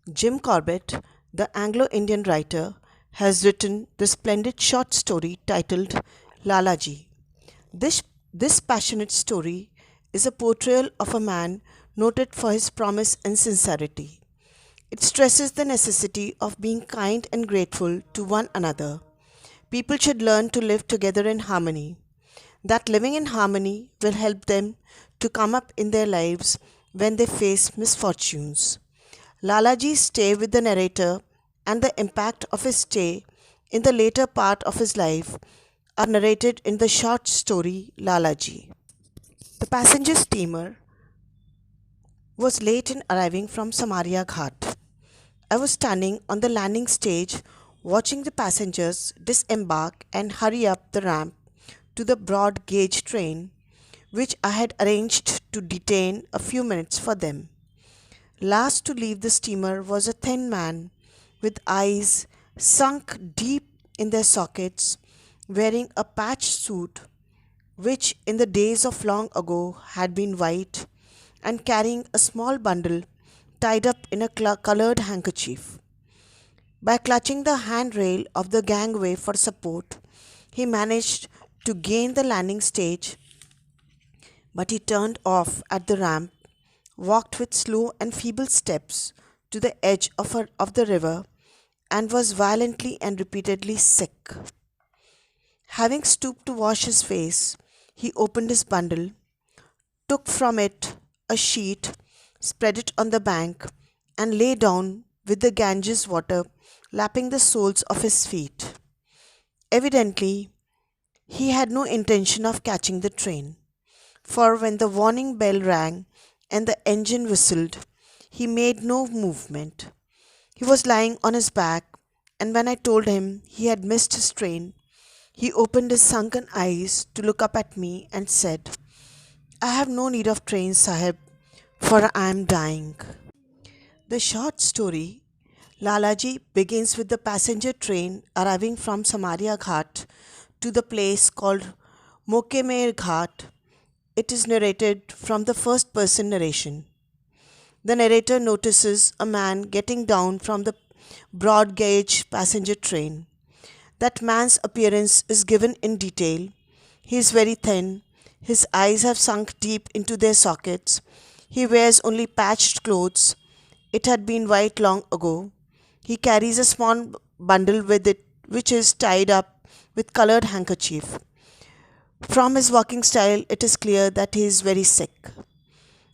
Jim Corbett, the Anglo-Indian writer, has written the splendid short story titled Lalajee. This, this passionate story is a portrayal of a man noted for his promise and sincerity. It stresses the necessity of being kind and grateful to one another. People should learn to live together in harmony. That living in harmony will help them to come up in their lives when they face misfortunes. Lalaji's stay with the narrator and the impact of his stay in the later part of his life are narrated in the short story Lalajee. The passenger steamer was late in arriving from Samaria Ghat. I was standing on the landing stage watching the passengers disembark and hurry up the ramp to the broad gauge train, which I had arranged to detain a few minutes for them. Last to leave the steamer was a thin man with eyes sunk deep in their sockets, wearing a patched suit which in the days of long ago had been white, and carrying a small bundle tied up in a colored handkerchief. By clutching the handrail of the gangway for support, he managed to gain the landing stage, but he turned off at the ramp, walked with slow and feeble steps to the edge of the river, and was violently and repeatedly sick. Having stooped to wash his face, he opened his bundle, took from it a sheet, spread it on the bank, and lay down with the Ganges water lapping the soles of his feet. Evidently, he had no intention of catching the train, for when the warning bell rang and the engine whistled, he made no movement. He was lying on his back, and when I told him he had missed his train, he opened his sunken eyes to look up at me and said, "I have no need of train, Sahib, for I am dying." The short story, Lalaji, begins with the passenger train arriving from Samaria Ghat to the place called Mokemer Ghat. It is narrated from the first person narration. The narrator notices a man getting down from the broad gauge passenger train. That man's appearance is given in detail. He is very thin, his eyes have sunk deep into their sockets, he wears only patched clothes, it had been white long ago. He carries a small bundle with it which is tied up with colored handkerchief. From his walking style, it is clear that he is very sick.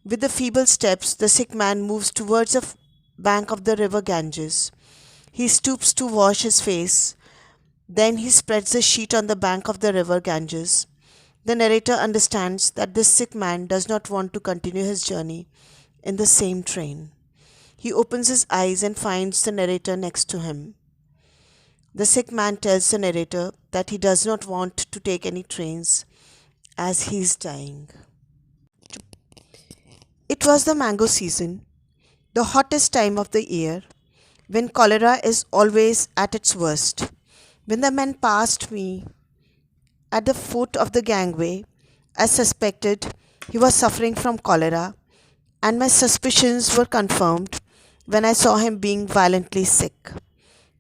With the feeble steps, the sick man moves towards the bank of the river Ganges. He stoops to wash his face. Then he spreads the sheet on the bank of the river Ganges. The narrator understands that this sick man does not want to continue his journey in the same train. He opens his eyes and finds the narrator next to him. The sick man tells the narrator that he does not want to take any trains as he is dying. It was the mango season, the hottest time of the year, when cholera is always at its worst. When the man passed me at the foot of the gangway, I suspected he was suffering from cholera, and my suspicions were confirmed when I saw him being violently sick.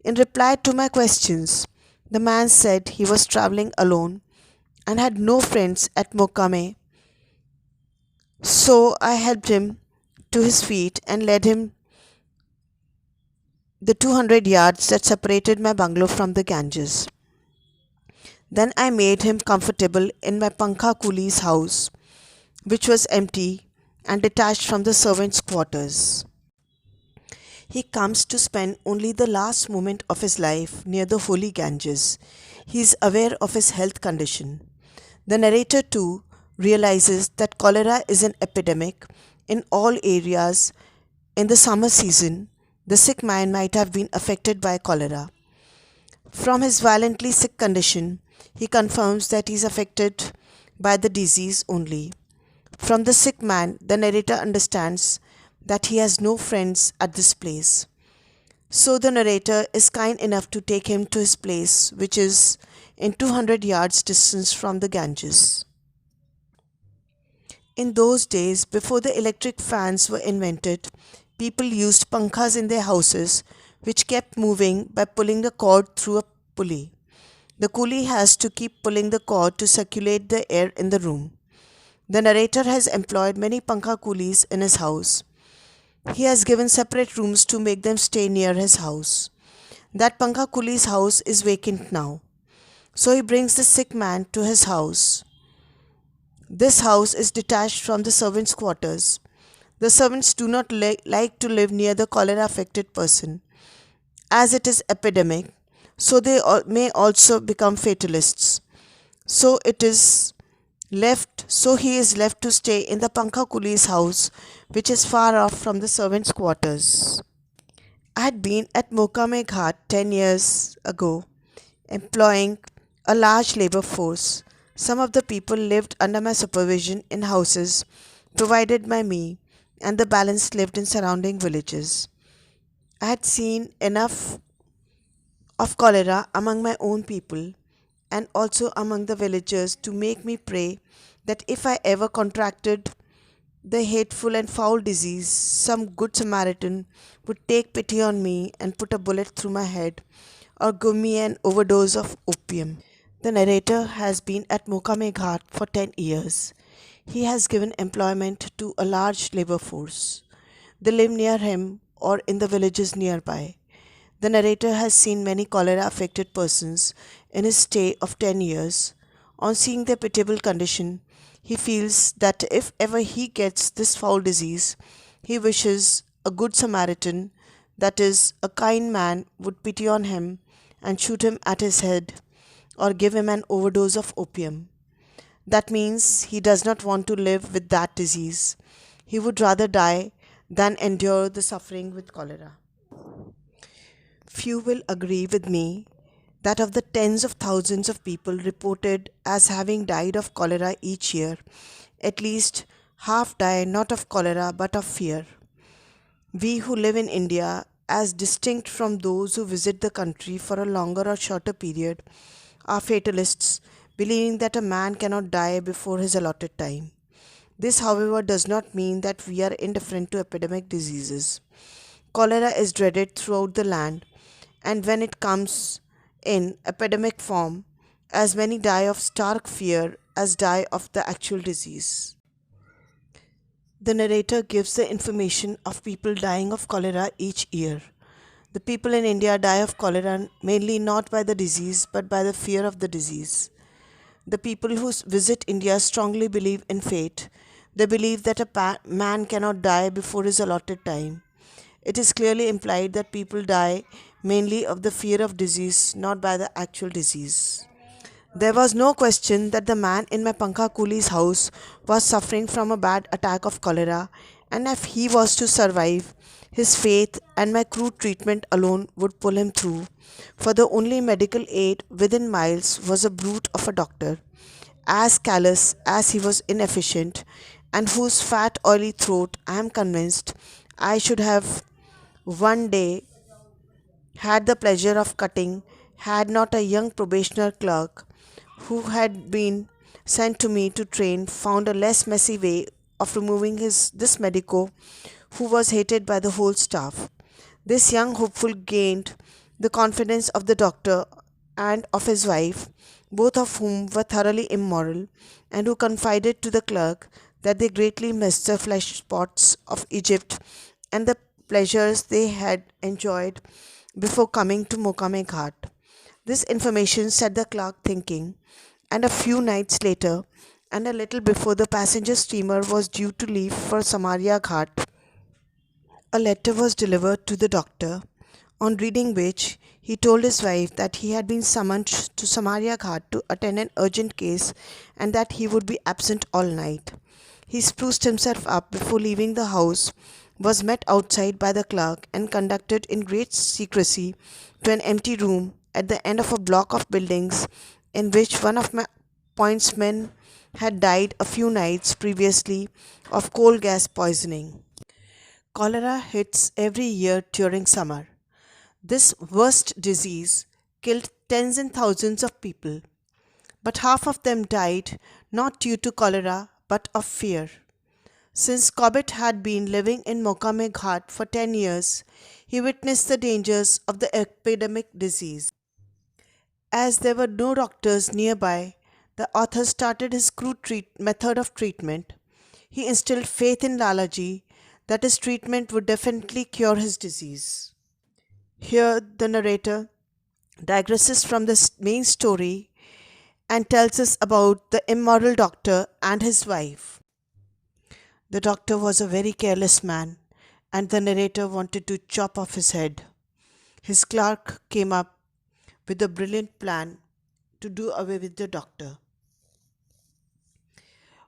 In reply to my questions, the man said he was traveling alone and had no friends at Mokame, so I helped him to his feet and led him the 200 yards that separated my bungalow from the Ganges. Then I made him comfortable in my Pankha Coolie's house, which was empty and detached from the servants' quarters. He comes to spend only the last moment of his life near the holy Ganges. He is aware of his health condition. The narrator too realizes that cholera is an epidemic in all areas. In the summer season, the sick man might have been affected by cholera. From his violently sick condition, he confirms that he is affected by the disease only. From the sick man, the narrator understands that he has no friends at this place. So the narrator is kind enough to take him to his place, which is in 200 yards distance from the Ganges. In those days, before the electric fans were invented, People used pankhas in their houses, which kept moving by pulling the cord through a pulley. The coolie has to keep pulling the cord to circulate the air in the room. The narrator has employed many pankha coolies in his house. He has given separate rooms to make them stay near his house. That pankha coolie's house is vacant now. So he brings the sick man to his house. This house is detached from the servants' quarters. The servants do not like to live near the cholera affected person. As it is epidemic, so they may also become fatalists. So it is so he is left to stay in the Pankha Kuli's house, which is far off from the servants' quarters. I had been at Mokame Ghat 10 years ago, employing a large labor force. Some of the people lived under my supervision in houses provided by me, and the balance lived in surrounding villages. I had seen enough of cholera among my own people and also among the villagers to make me pray that if I ever contracted the hateful and foul disease, some good Samaritan would take pity on me and put a bullet through my head or give me an overdose of opium. The narrator has been at Mokame Ghat for 10 years. He has given employment to a large labor force. They live near him or in the villages nearby. The narrator has seen many cholera affected persons in his stay of 10 years. On seeing their pitiable condition, he feels that if ever he gets this foul disease, he wishes a good Samaritan, that is, a kind man, would pity on him and shoot him at his head or give him an overdose of opium. That means he does not want to live with that disease. He would rather die than endure the suffering with cholera. Few will agree with me that of the tens of thousands of people reported as having died of cholera each year, at least half die not of cholera but of fear. We who live in India, as distinct from those who visit the country for a longer or shorter period, are fatalists, believing that a man cannot die before his allotted time. This, however, does not mean that we are indifferent to epidemic diseases. Cholera is dreaded throughout the land, and when it comes in epidemic form, as many die of stark fear as die of the actual disease. The narrator gives the information of people dying of cholera each year. The people in India die of cholera mainly not by the disease but by the fear of the disease. The people who visit India strongly believe in fate. They believe that a man cannot die before his allotted time. It is clearly implied that people die mainly of the fear of disease, not by the actual disease. There was no question that the man in my Pankha Coolie's house was suffering from a bad attack of cholera, and if he was to survive, his faith and my crude treatment alone would pull him through, for the only medical aid within miles was a brute of a doctor, as callous as he was inefficient, and whose fat, oily throat I am convinced I should have one day had the pleasure of cutting had not a young probationer clerk who had been sent to me to train found a less messy way of removing this medico who was hated by the whole staff. This young hopeful gained the confidence of the doctor and of his wife, both of whom were thoroughly immoral, and who confided to the clerk that they greatly missed the flesh spots of Egypt and the pleasures they had enjoyed before coming to Mokame Ghat. This information set the clerk thinking, and a few nights later, and a little before the passenger steamer was due to leave for Samaria Ghat, a letter was delivered to the doctor, on reading which he told his wife that he had been summoned to Samaria Ghat to attend an urgent case and that he would be absent all night. He spruced himself up before leaving the house, was met outside by the clerk, and conducted in great secrecy to an empty room at the end of a block of buildings in which one of my pointsmen had died a few nights previously of coal gas poisoning. Cholera hits every year during summer. This worst disease killed tens and thousands of people, but half of them died not due to cholera but of fear. Since Cobbett had been living in Mokame Ghat for 10 years, he witnessed the dangers of the epidemic disease. As there were no doctors nearby, the author started his crude method of treatment. He instilled faith in Lalajee that his treatment would definitely cure his disease. Here, the narrator digresses from the main story and tells us about the immoral doctor and his wife. The doctor was a very careless man, and the narrator wanted to chop off his head. His clerk came up with a brilliant plan to do away with the doctor.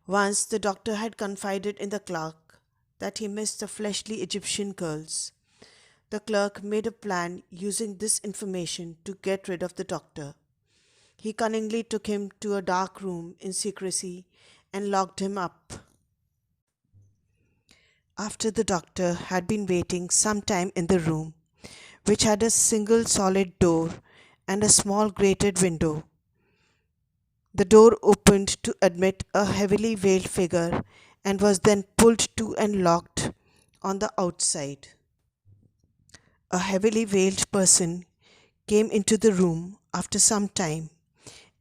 Once the doctor had confided in the clerk that he missed the fleshly Egyptian girls. The clerk made a plan using this information to get rid of the doctor. He cunningly took him to a dark room in secrecy and locked him up. After the doctor had been waiting some time in the room, which had a single solid door and a small grated window, the door opened to admit a heavily veiled figure and was then pulled to and locked on the outside. A heavily veiled person came into the room after some time,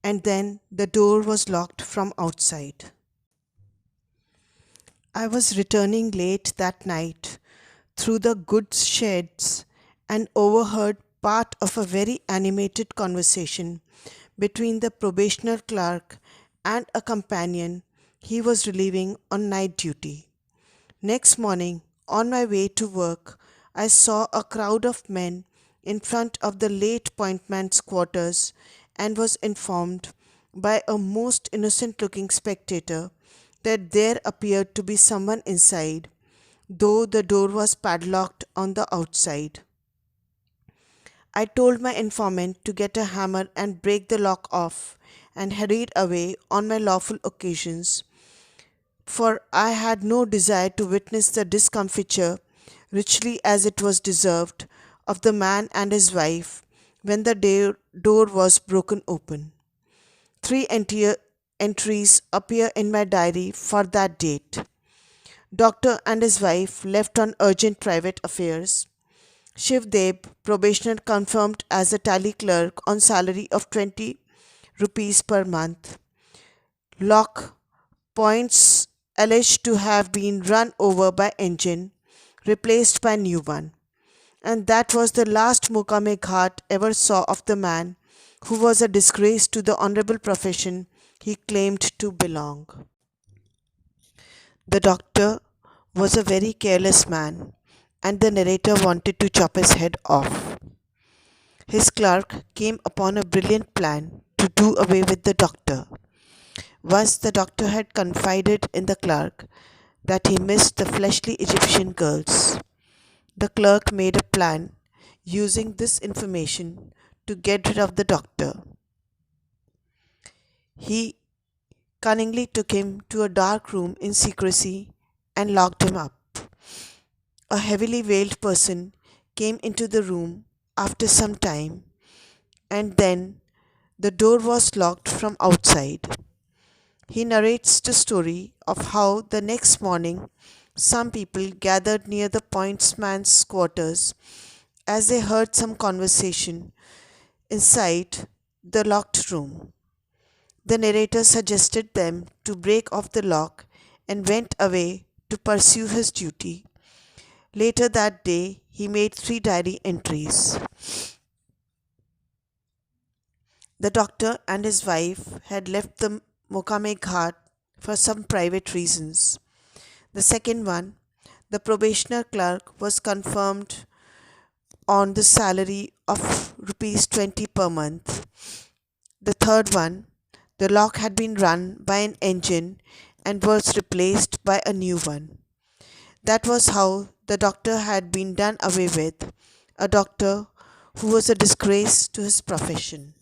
and then the door was locked from outside. I was returning late that night through the goods sheds and overheard part of a very animated conversation between the probationer clerk and a companion he was relieving on night duty. Next morning, on my way to work, I saw a crowd of men in front of the late pointman's quarters and was informed by a most innocent looking spectator that there appeared to be someone inside, though the door was padlocked on the outside. I told my informant to get a hammer and break the lock off, and hurried away on my lawful occasions, for I had no desire to witness the discomfiture, richly as it was deserved, of the man and his wife when the door was broken open. Three entries appear in my diary for that date. Doctor and his wife left on urgent private affairs. Shivdeb, probationer, confirmed as a tally clerk on salary of 20 rupees per month. Lock points alleged to have been run over by engine, replaced by new one. And that was the last Mukame Ghat ever saw of the man who was a disgrace to the honorable profession he claimed to belong. The doctor was a very careless man, and the narrator wanted to chop his head off. His clerk came upon a brilliant plan to do away with the doctor. Once the doctor had confided in the clerk that he missed the fleshly Egyptian girls. The clerk made a plan using this information to get rid of the doctor. He cunningly took him to a dark room in secrecy and locked him up. A heavily veiled person came into the room after some time, and then the door was locked from outside. He narrates the story of how the next morning some people gathered near the pointsman's quarters as they heard some conversation inside the locked room. The narrator suggested them to break off the lock and went away to pursue his duty. Later that day, he made 3 diary entries. The doctor and his wife had left the Mokame Ghat for some private reasons. The second one, the probationer clerk was confirmed on the salary of rupees 20 per month. The third one, the lock had been run by an engine and was replaced by a new one. That was how the doctor had been done away with, a doctor who was a disgrace to his profession.